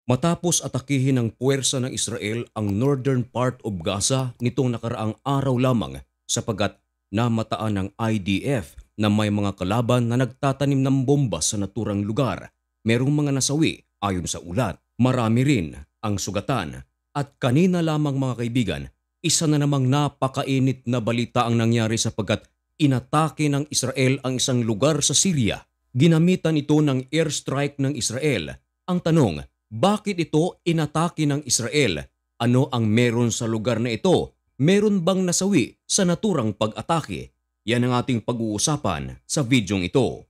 Matapos atakihin ng puwersa ng Israel ang northern part of Gaza nitong nakaraang araw lamang sapagkat namataan ng IDF na may mga kalaban na nagtatanim ng bomba sa naturang lugar. Merong mga nasawi ayon sa ulat. Marami rin ang sugatan. At kanina lamang mga kaibigan, isa na namang napakainit na balita ang nangyari sapagkat inatake ng Israel ang isang lugar sa Syria. Ginamitan ito ng airstrike ng Israel. Ang tanong, bakit ito inatake ng Israel? Ano ang meron sa lugar na ito? Meron bang nasawi sa naturang pag-atake? Yan ang ating pag-uusapan sa videong ito.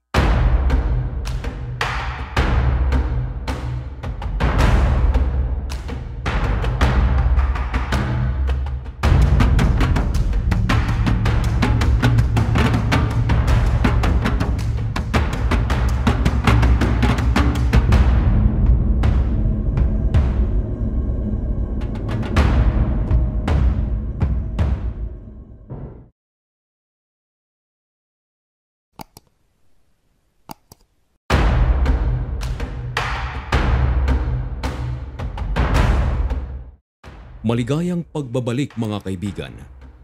Maligayang pagbabalik mga kaibigan.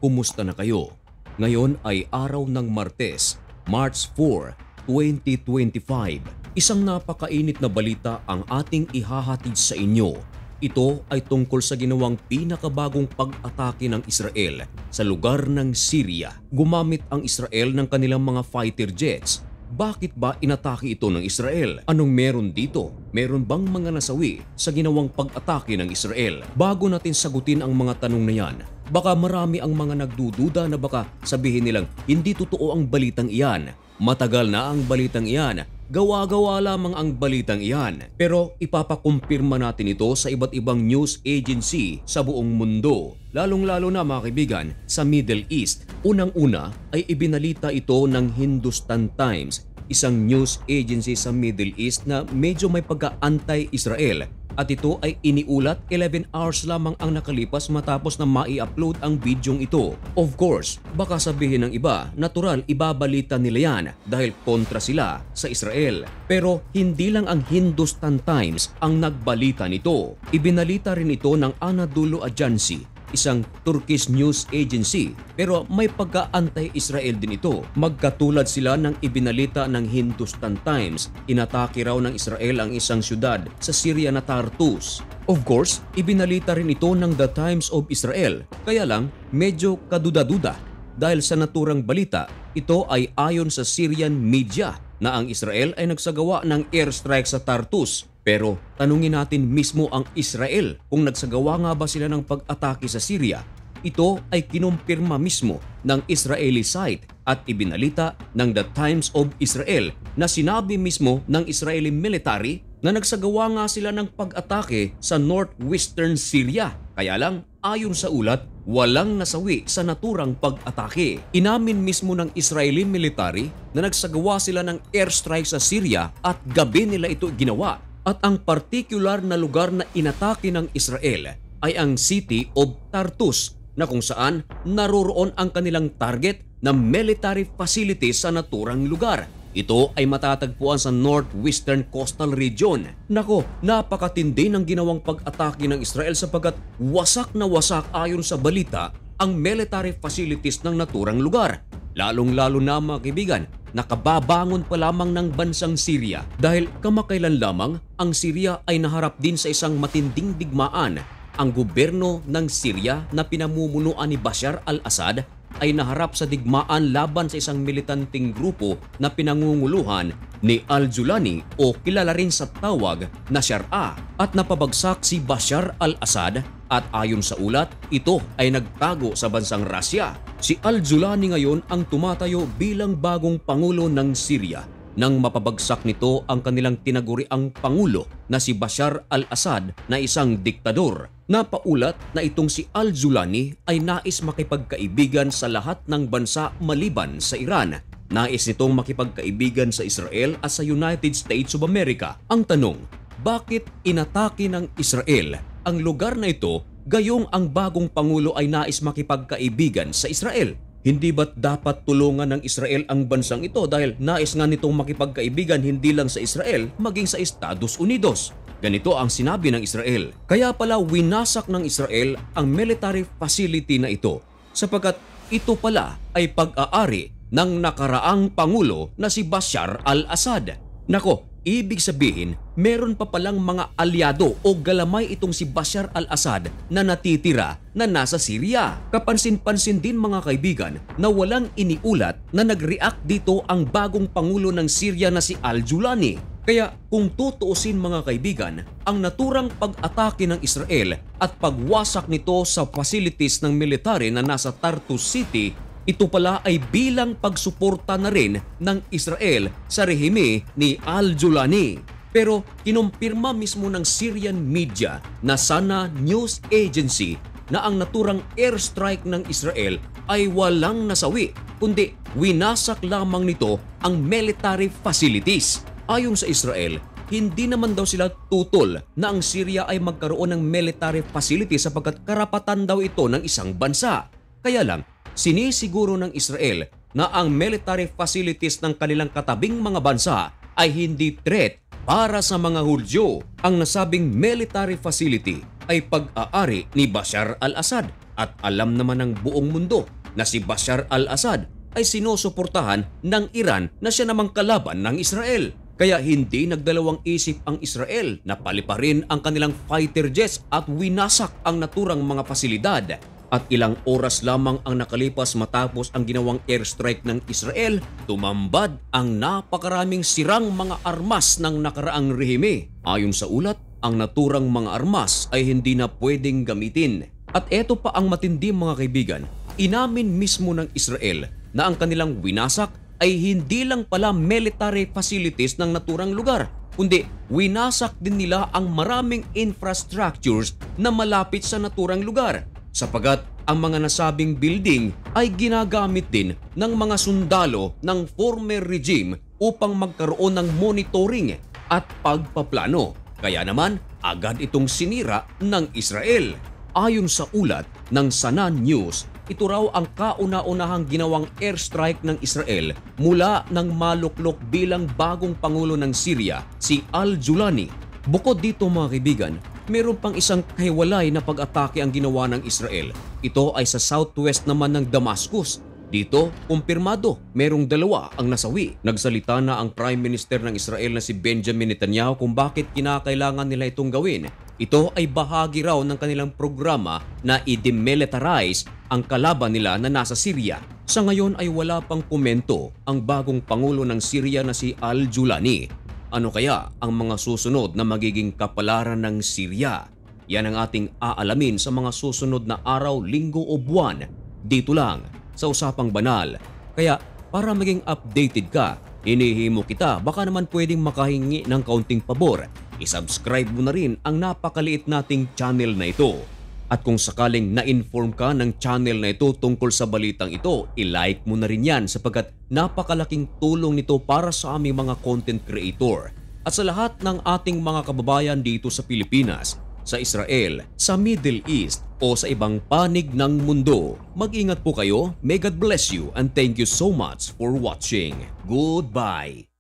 Kumusta na kayo? Ngayon ay araw ng Martes, March 4, 2025. Isang napakainit na balita ang ating ihahatid sa inyo. Ito ay tungkol sa ginawang pinakabagong pag-atake ng Israel sa lugar ng Syria. Gumamit ang Israel ng kanilang mga fighter jets. Bakit ba inatake ito ng Israel? Anong meron dito? Meron bang mga nasawi sa ginawang pag-atake ng Israel? Bago natin sagutin ang mga tanong na yan, baka marami ang mga nagdududa na baka sabihin nilang hindi totoo ang balitang iyan. Matagal na ang balitang iyan. Gawa-gawa lamang ang balitang iyan. Pero ipapakumpirma natin ito sa iba't ibang news agency sa buong mundo. Lalong-lalo na mga kaibigan sa Middle East. Unang-una ay ibinalita ito ng Hindustan Times, isang news agency sa Middle East na medyo may pagka-anti-Israel. At ito ay iniulat 11 hours lamang ang nakalipas matapos na mai-upload ang bidyong ito. Of course, baka sabihin ng iba, natural ibabalita nila yan dahil kontra sila sa Israel. Pero hindi lang ang Hindustan Times ang nagbalita nito. Ibinalita rin ito ng Anadolu Ajansi, isang Turkish news agency, pero may pagka-anti-Israel din ito. Magkatulad sila ng ibinalita ng Hindustan Times. Inatake raw ng Israel ang isang syudad sa Syria na Tartus. Of course, ibinalita rin ito ng The Times of Israel. Kaya lang, medyo kaduda-duda dahil sa naturang balita, ito ay ayon sa Syrian media na ang Israel ay nagsagawa ng airstrike sa Tartus. Pero tanungin natin mismo ang Israel kung nagsagawa nga ba sila ng pag-atake sa Syria. Ito ay kinumpirma mismo ng Israeli site at ibinalita ng The Times of Israel na sinabi mismo ng Israeli military na nagsagawa nga sila ng pag-atake sa northwestern Syria. Kaya lang, ayon sa ulat, walang nasawi sa naturang pag-atake. Inamin mismo ng Israeli military na nagsagawa sila ng airstrike sa Syria at gabi nila ito ginawa. At ang particular na lugar na inatake ng Israel ay ang city of Tartus na kung saan naroroon ang kanilang target na military facility sa naturang lugar. Ito ay matatagpuan sa northwestern coastal region. Nako, napakatindi ng ginawang pag-atake ng Israel sapagkat wasak na wasak ayon sa balita ang military facilities ng naturang lugar. Lalong-lalo na mga kaibigan, nakababangon pa lamang ng bansang Syria dahil kamakailan lamang ang Syria ay naharap din sa isang matinding digmaan. Ang gobyerno ng Syria na pinamumunuan ni Bashar al-Assad ay naharap sa digmaan laban sa isang militanteng grupo na pinangunguluhan ni Al-Julani o kilala rin sa tawag na Sharia at napabagsak si Bashar al-Assad at ayon sa ulat, ito ay nagtago sa bansang Russia. Si Al-Julani ngayon ang tumatayo bilang bagong pangulo ng Syria nang mapabagsak nito ang kanilang tinaguriang pangulo na si Bashar al-Assad na isang diktador. Napaulat na itong si Al-Julani ay nais makipagkaibigan sa lahat ng bansa maliban sa Iran. Nais nitong makipagkaibigan sa Israel at sa United States of America. Ang tanong, bakit inatake ng Israel ang lugar na ito gayong ang bagong pangulo ay nais makipagkaibigan sa Israel? Hindi ba't dapat tulungan ng Israel ang bansang ito dahil nais nga nitong makipagkaibigan hindi lang sa Israel maging sa Estados Unidos? Ganito ang sinabi ng Israel. Kaya pala winasak ng Israel ang military facility na ito sapagkat ito pala ay pag-aari ng nakaraang Pangulo na si Bashar al-Assad. Nako, ibig sabihin meron pa palang mga alyado o galamay itong si Bashar al-Assad na natitira na nasa Syria. Kapansin-pansin din mga kaibigan na walang iniulat na nag-react dito ang bagong Pangulo ng Syria na si al-Julani. Kaya kung tutuusin mga kaibigan, ang naturang pag-atake ng Israel at pagwasak nito sa facilities ng military na nasa Tartus City, ito pala ay bilang pagsuporta na rin ng Israel sa rehime ni al-Julani. Pero kinumpirma mismo ng Syrian media na Sana News Agency na ang naturang airstrike ng Israel ay walang nasawi, kundi winasak lamang nito ang military facilities. Ayon sa Israel, hindi naman daw sila tutol na ang Syria ay magkaroon ng military facility sapagkat karapatan daw ito ng isang bansa. Kaya lang, sinisiguro ng Israel na ang military facilities ng kanilang katabing mga bansa ay hindi threat para sa mga Hudyo. Ang nasabing military facility ay pag-aari ni Bashar al-Assad at alam naman ng buong mundo na si Bashar al-Assad ay sinusuportahan ng Iran na siya namang kalaban ng Israel. Kaya hindi nagdalawang isip ang Israel na paliparin ang kanilang fighter jets at winasak ang naturang mga pasilidad. At ilang oras lamang ang nakalipas matapos ang ginawang airstrike ng Israel, tumambad ang napakaraming sirang mga armas ng nakaraang rehime. Ayon sa ulat, ang naturang mga armas ay hindi na pwedeng gamitin. At eto pa ang matindi mga kaibigan, inamin mismo ng Israel na ang kanilang winasak ay hindi lang pala military facilities ng naturang lugar, kundi winasak din nila ang maraming infrastructures na malapit sa naturang lugar, sapagat ang mga nasabing building ay ginagamit din ng mga sundalo ng former regime upang magkaroon ng monitoring at pagpaplano. Kaya naman agad itong sinira ng Israel. Ayon sa ulat ng Sana News, ito raw ang kauna-unahang ginawang airstrike ng Israel mula nang maluklok bilang bagong Pangulo ng Syria, si al-Julani. Bukod dito mga kaibigan, meron pang isang kahiwalay na pag-atake ang ginawa ng Israel. Ito ay sa southwest naman ng Damascus. Dito, kumpirmado, merong dalawa ang nasawi. Nagsalita na ang Prime Minister ng Israel na si Benjamin Netanyahu kung bakit kinakailangan nila itong gawin. Ito ay bahagi raw ng kanilang programa na i-demilitarize ang kalaban nila na nasa Syria. Sa ngayon ay wala pang komento ang bagong Pangulo ng Syria na si al-Julani. Ano kaya ang mga susunod na magiging kapalaran ng Syria? Yan ang ating aalamin sa mga susunod na araw, linggo o buwan. Dito lang sa Usapang Banal. Kaya para maging updated ka, hinihimo kita, baka naman pwedeng makahingi ng kaunting pabor. I-subscribe mo na rin ang napakaliit nating channel na ito. At kung sakaling na-inform ka ng channel na ito tungkol sa balitang ito, i-like mo na rin yan sapagkat napakalaking tulong nito para sa aming mga content creator. At sa lahat ng ating mga kababayan dito sa Pilipinas, sa Israel, sa Middle East o sa ibang panig ng mundo, mag-ingat po kayo. May God bless you and thank you so much for watching. Goodbye!